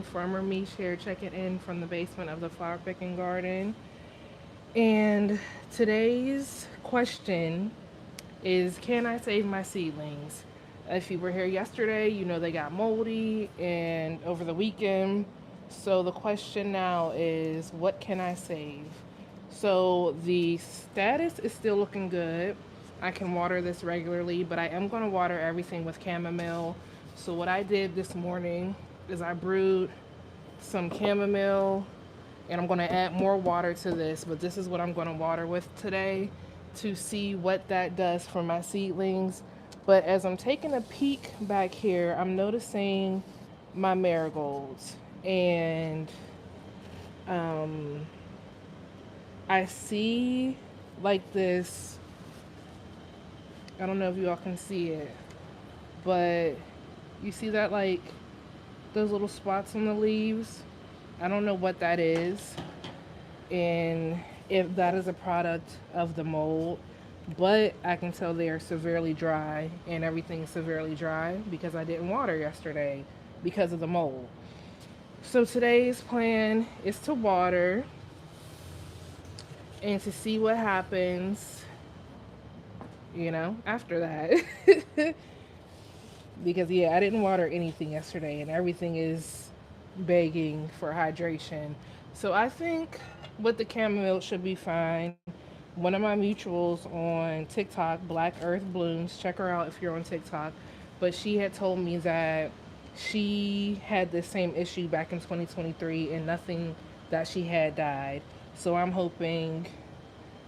morning. Farmer Mish here, checking in from the basement of the flower picking garden. And today's question is, can I save my seedlings? If you were here yesterday, you know they got moldy and over the weekend. So the question now is, what can I save? So the status is still looking good. I can water this regularly, but I am going to water everything with chamomile. So what I did this morning is I brewed some chamomile, and I'm going to add more water to this, but this is what I'm going to water with today to see what that does for my seedlings. But as I'm taking a peek back here, I'm noticing my marigolds, and um, I see like this. I don't know if you all can see it, but you see that, like those little spots on the leaves? I don't know what that is, and if that is a product of the mold, but I can tell they are severely dry, and everything's severely dry because I didn't water yesterday because of the mold. So today's plan is to water and to see what happens, after that. Because, yeah, I didn't water anything yesterday, and everything is begging for hydration. So I think with the chamomile should be fine. One of my mutuals on TikTok, Black Earth Blooms, check her out if you're on TikTok, but she had told me that she had the same issue back in 2023 and nothing that she had died. So I'm hoping,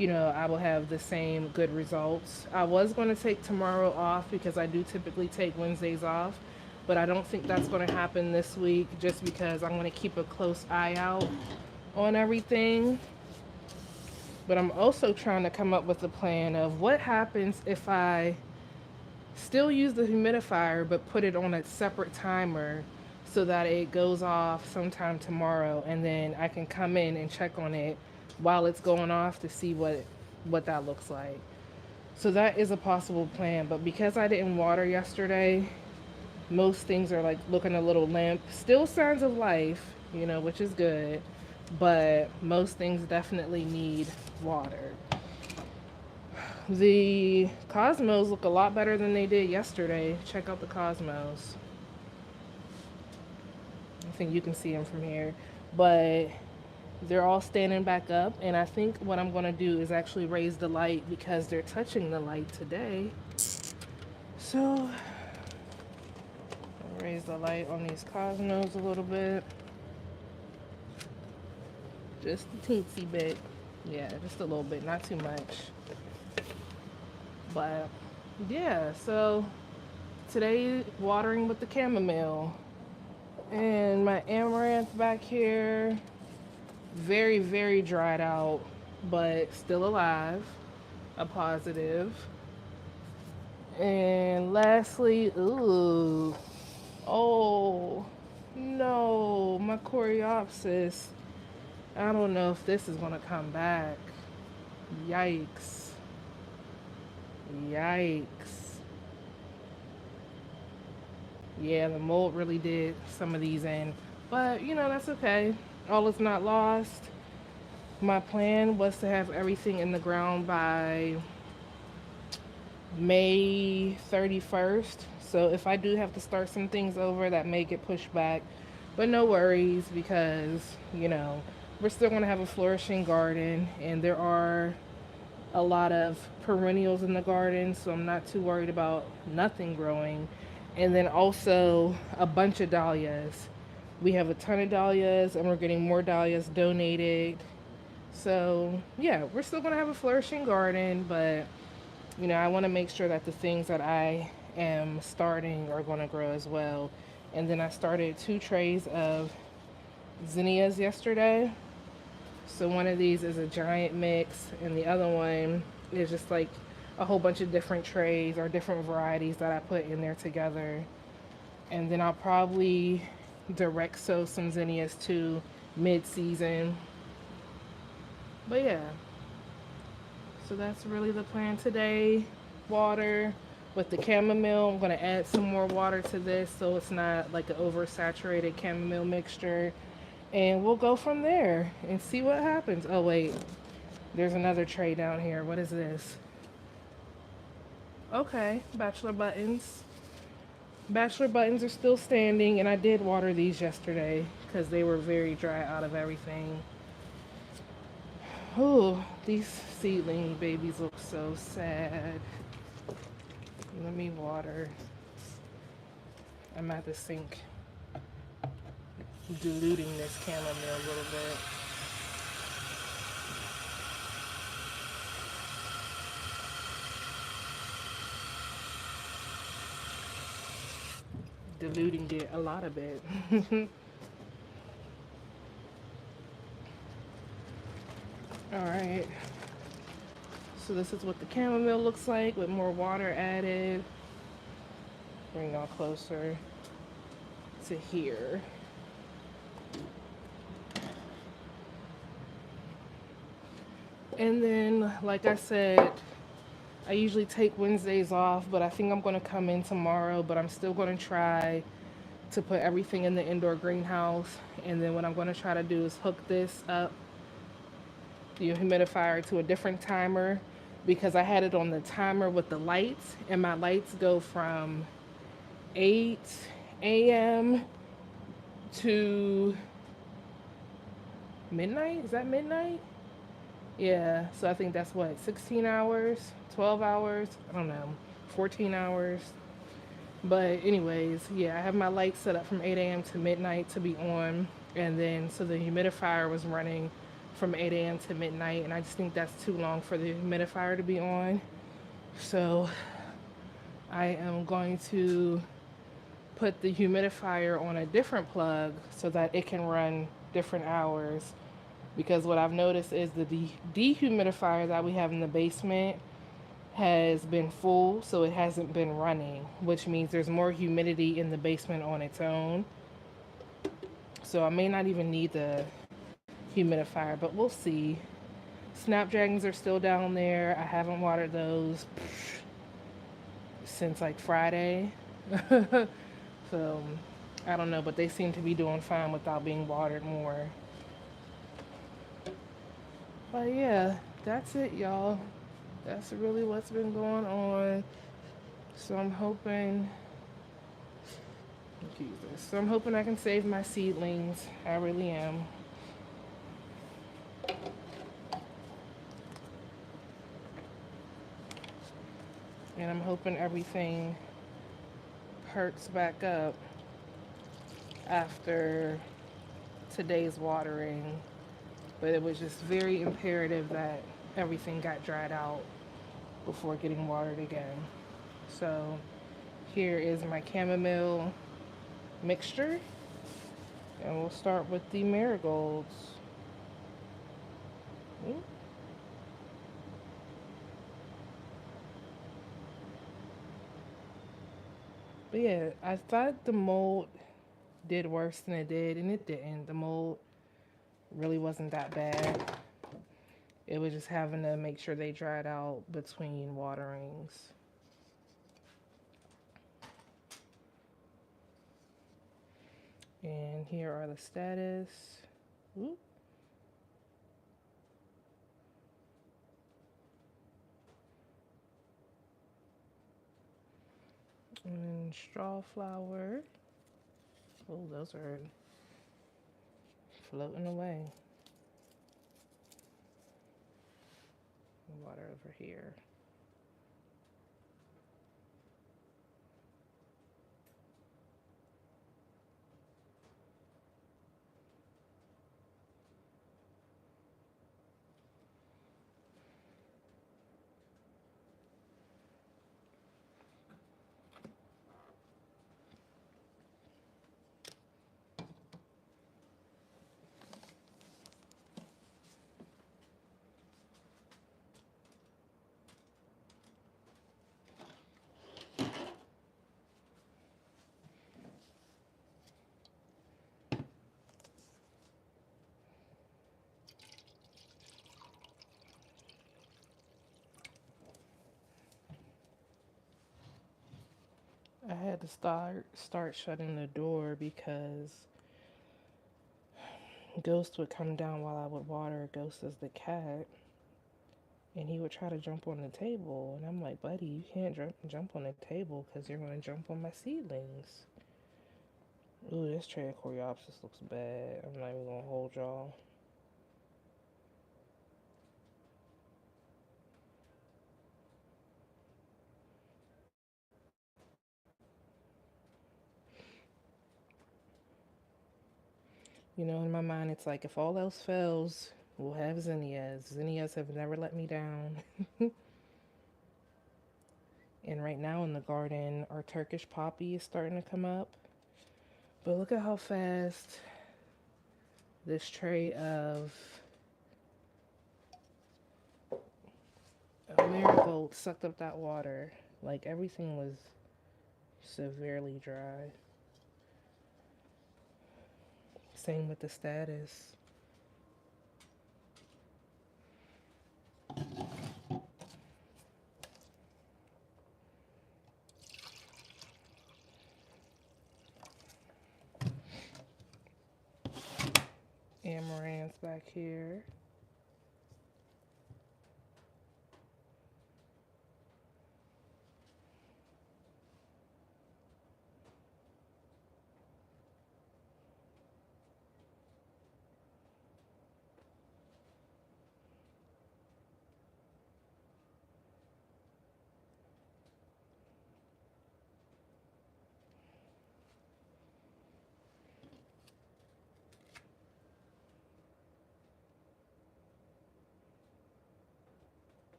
I will have the same good results. I was going to take tomorrow off because I do typically take Wednesdays off, but I don't think that's going to happen this week just because I'm going to keep a close eye out on everything. But I'm also trying to come up with a plan of what happens if I still use the humidifier but put it on a separate timer so that it goes off sometime tomorrow, and then I can come in and check on it while it's going off to see what that looks like. So that is a possible plan, but because I didn't water yesterday, most things are like looking a little limp. Still signs of life, which is good, but most things definitely need water. The cosmos look a lot better than they did yesterday. Check out the cosmos. I think you can see them from here, but they're all standing back up, and I think what I'm going to do is actually raise the light because they're touching the light today. So I'll raise the light on these cosmos a little bit, just a teensy bit. Yeah, just a little bit, not too much. But yeah, so today watering with the chamomile, and my amaranth back here, very, very dried out, but still alive, a positive. And lastly, ooh, oh no, my coreopsis. I don't know if this is gonna come back. Yikes. Yikes. Yeah, the mold really did some of these in. But, that's okay. All is not lost. My plan was to have everything in the ground by May 31st. So if I do have to start some things over, that may get pushed back. But no worries because, we're still going to have a flourishing garden, and there are a lot of perennials in the garden, so I'm not too worried about nothing growing. And then also a bunch of dahlias. We have a ton of dahlias, and we're getting more dahlias donated. So, yeah, we're still going to have a flourishing garden, but, I want to make sure that the things that I am starting are going to grow as well. And then I started 2 trays of zinnias yesterday. So one of these is a giant mix, and the other one is just like a whole bunch of different trays or different varieties that I put in there together. And then I'll probably direct sow some zinnias too mid-season. But yeah, so that's really the plan today. Water With the chamomile, I'm going to add some more water to this so it's not like an oversaturated chamomile mixture. And we'll go from there and see what happens. Oh, wait. There's another tray down here. What is this? Okay, bachelor buttons. Bachelor buttons are still standing, and I did water these yesterday because they were very dry out of everything. Oh, these seedling babies look so sad. Let me water. I'm at the sink diluting this chamomile a little bit. Diluting it a lot of bit. All right. So this is what the chamomile looks like with more water added. Bring y'all closer to here. And then, like I said, I usually take Wednesdays off, but I think I'm going to come in tomorrow, but I'm still going to try to put everything in the indoor greenhouse. And then what I'm going to try to do is hook this up, the humidifier, to a different timer, because I had it on the timer with the lights, and my lights go from 8 a.m. to midnight. Is that midnight? Yeah, so I think that's what, 16 hours, 12 hours, I don't know, 14 hours. But anyways, yeah, I have my lights set up from 8 a.m. to midnight to be on. And then, so the humidifier was running from 8 a.m. to midnight. And I just think that's too long for the humidifier to be on. So I am going to put the humidifier on a different plug so that it can run different hours. Because what I've noticed is the dehumidifier that we have in the basement has been full, so it hasn't been running, which means there's more humidity in the basement on its own. So I may not even need the humidifier, but we'll see. Snapdragons are still down there. I haven't watered those since like Friday. So I don't know, but they seem to be doing fine without being watered more. But yeah, that's it, y'all. That's really what's been going on. So I'm hoping, Jesus. So I'm hoping I can save my seedlings. I really am. And I'm hoping everything perks back up after today's watering. But it was just very imperative that everything got dried out before getting watered again. So here is my chamomile mixture. And we'll start with the marigolds. But yeah, I thought the mold did worse than it did, and it didn't. The mold really wasn't that bad. It was just having to make sure they dried out between waterings. And here are the status. Ooh. And straw flower. Oh, those are floating away. Water over here. had to start shutting the door because Ghost would come down while I would water. Ghost is the cat, and he would try to jump on the table, and I'm like, buddy, you can't jump on the table because you're going to jump on my seedlings. Ooh, this tray of coreopsis looks bad. I'm not even going to hold y'all. You know, in my mind, it's like if all else fails, we'll have zinnias. Zinnias have never let me down. And right now in the garden, our Turkish poppy is starting to come up. But look at how fast this tray of marigold sucked up that water. Like everything was severely dry. Same with the status. Amaranth's back here.